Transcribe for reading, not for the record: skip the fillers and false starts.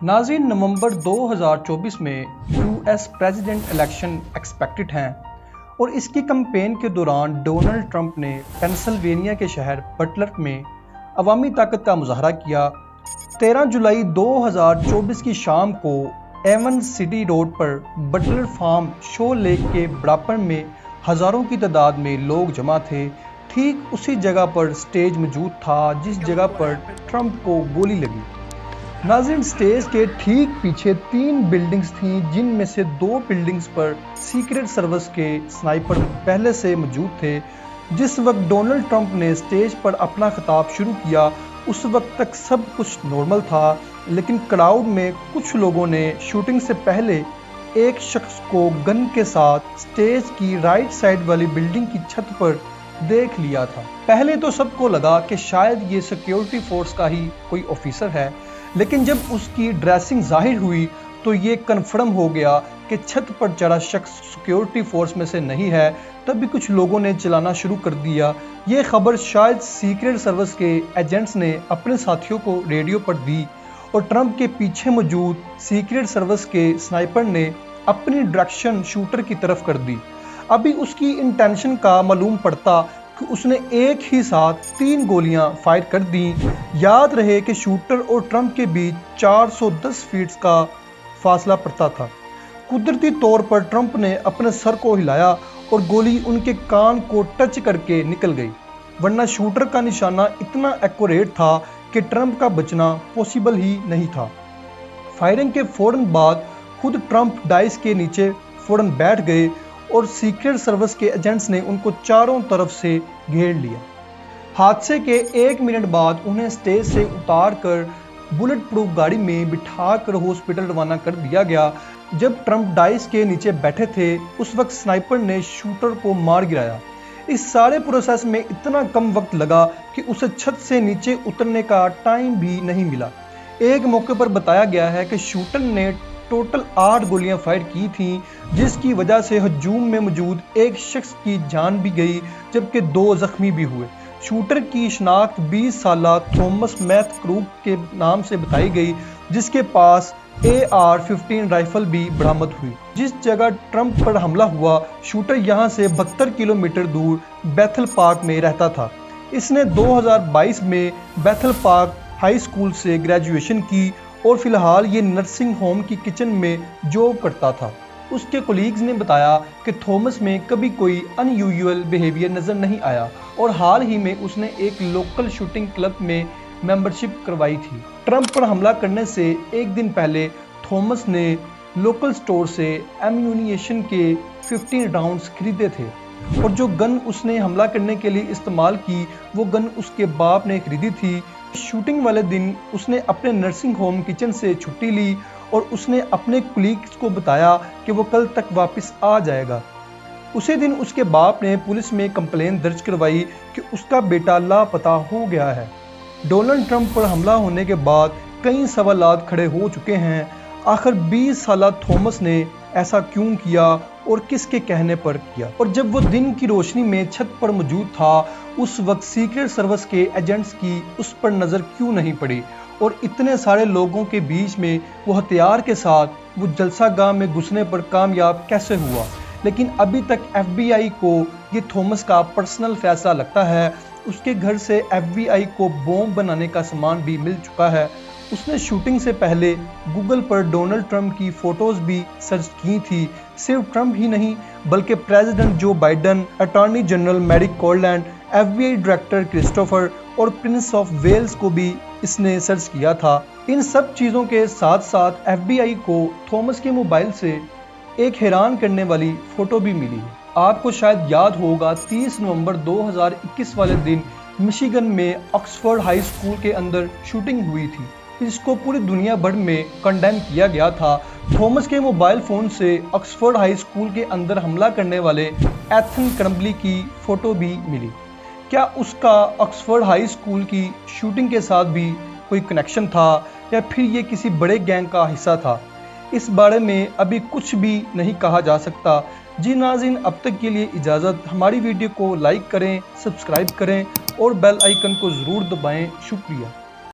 नाज़रीन, नवंबर 2024 में US president election expected हैं और इसकी कैंपेन के दौरान डोनाल्ड ट्रंप ने पेंसिल्वेनिया के शहर बटलर में अवामी ताकत का मुजाहरा किया। 13 जुलाई 2024 की शाम को एवन सिटी रोड पर बटलर फार्म शो लेक के बराबर में हज़ारों की तादाद में लोग जमा थे। ठीक उसी जगह पर स्टेज मौजूद था जिस जगह पर ट्रंप को गोली लगी। नाज़रीन, स्टेज के ठीक पीछे 3 बिल्डिंग्स थीं, जिनमें से 2 बिल्डिंग्स पर सीक्रेट सर्विस के स्नाइपर पहले से मौजूद थे। जिस वक्त डोनाल्ड ट्रंप ने स्टेज पर अपना खिताब शुरू किया उस वक्त तक सब कुछ नॉर्मल था, लेकिन क्राउड में कुछ लोगों ने शूटिंग से पहले एक शख्स को गन के साथ स्टेज की राइट साइड वाली बिल्डिंग की छत पर देख लिया था। पहले तो सबको लगा कि शायद ये सिक्योरिटी फोर्स का ही कोई ऑफिसर है, लेकिन जब उसकी ड्रेसिंग जाहिर हुई तो ये कन्फर्म हो गया कि छत पर चढ़ा शख्स सिक्योरिटी फोर्स में से नहीं है। तब भी कुछ लोगों ने चलाना शुरू कर दिया। ये खबर शायद सीक्रेट सर्विस के एजेंट्स ने अपने साथियों को रेडियो पर दी और ट्रंप के पीछे मौजूद सीक्रेट सर्विस के स्नाइपर ने अपनी डायरेक्शन शूटर की तरफ कर दी। अभी उसकी इंटेंशन का मालूम पड़ता कि उसने एक ही साथ 3 गोलियां फायर कर दी। याद रहे कि शूटर और ट्रंप के बीच 410 फीट का फासला पड़ता था। कुदरती तौर पर ट्रंप ने अपने सर को हिलाया और गोली उनके कान को टच करके निकल गई, वरना शूटर का निशाना इतना एक्यूरेट था कि ट्रंप का बचना पॉसिबल ही नहीं था। फायरिंग के फौरन बाद खुद ट्रंप डाइस के नीचे फौरन बैठ गए और सीक्रेट सर्विस के एजेंट्स ने उनको चारों तरफ से घेर लिया। हादसे के 1 मिनट बाद उन्हें स्टेज से उतार कर बुलेट प्रूफ गाड़ी में बिठा कर हॉस्पिटल रवाना कर दिया गया। जब ट्रंप डाइस के नीचे बैठे थे उस वक्त स्नाइपर ने शूटर को मार गिराया। इस सारे प्रोसेस में इतना कम वक्त लगा कि उसे छत से नीचे उतरने का टाइम भी नहीं मिला। एक मौके पर बताया गया है कि शूटर ने टोटल 8 गोलियां फायर की थीं, जिसकी वजह से हजूम में मौजूद एक शख्स की जान भी गई जबकि 2 जख्मी भी हुए। शूटर की शनाख्त 20 साला थॉमस मैथ क्रूक के नाम से बताई गई, जिसके पास AR-15 राइफल भी बरामद हुई। जिस जगह ट्रंप पर हमला हुआ शूटर यहां से 72 किलोमीटर दूर बैथल पार्क में रहता था। इसने 2022 में बैथल पार्क हाई स्कूल से ग्रेजुएशन की और फिलहाल ये नर्सिंग होम की किचन में जॉब करता था। उसके कोलीग्स ने बताया कि थॉमस में कभी कोई अनयूजुअल बिहेवियर नज़र नहीं आया और हाल ही में उसने एक लोकल शूटिंग क्लब में मेंबरशिप करवाई थी। ट्रंप पर हमला करने से एक दिन पहले थॉमस ने लोकल स्टोर से एम्यूनिशन के 15 राउंड्स खरीदे थे और जो गन उसने हमला करने के लिए इस्तेमाल की वो गन उसके बाप ने खरीदी थी। शूटिंग वाले दिन उसने अपने नर्सिंग होम किचन से छुट्टी ली और उसने अपने कुलीग्स को बताया कि वो कल तक वापस आ जाएगा। उसी दिन उसके बाप ने पुलिस में कंप्लेन दर्ज करवाई कि उसका बेटा लापता हो गया है। डोनाल्ड ट्रंप पर हमला होने के बाद कई सवालात खड़े हो चुके हैं। आखिर 20 साला थॉमस ने ऐसा क्यों किया और किसके कहने पर किया, और जब वो दिन की रोशनी में छत पर मौजूद था उस वक्त सीक्रेट सर्विस के एजेंट्स की उस पर नज़र क्यों नहीं पड़ी और इतने सारे लोगों के बीच में वो हथियार के साथ वो जलसा गाह में घुसने पर कामयाब कैसे हुआ। लेकिन अभी तक FBI को ये थॉमस का पर्सनल फैसला लगता है। उसके घर से FBI को बॉम्ब बनाने का सामान भी मिल चुका है। उसने शूटिंग से पहले गूगल पर डोनाल्ड ट्रंप की फ़ोटोज़ भी सर्च की थी। सिर्फ ट्रंप ही नहीं बल्कि president Joe Biden, attorney general Merrick Garland, FBI director Christopher और प्रिंस ऑफ वेल्स को भी इसने सर्च किया था। इन सब चीज़ों के साथ साथ FBI को थॉमस के मोबाइल से एक हैरान करने वाली फ़ोटो भी मिली है। आपको शायद याद होगा 30 नवंबर 2021 वाले दिन मिशिगन में ऑक्सफोर्ड हाई स्कूल के अंदर शूटिंग हुई थी। इसको पूरी दुनिया भर में कंडेम किया गया था। थॉमस के मोबाइल फ़ोन से ऑक्सफोर्ड हाई स्कूल के अंदर हमला करने वाले एथन क्रम्बली की फ़ोटो भी मिली। क्या उसका ऑक्सफोर्ड हाई स्कूल की शूटिंग के साथ भी कोई कनेक्शन था या फिर ये किसी बड़े गैंग का हिस्सा था? इस बारे में अभी कुछ भी नहीं कहा जा सकता। जी नाज़रीन, अब तक के लिए इजाज़त। हमारी वीडियो को लाइक करें, सब्सक्राइब करें और बेल आइकन को ज़रूर दबाएं। शुक्रिया।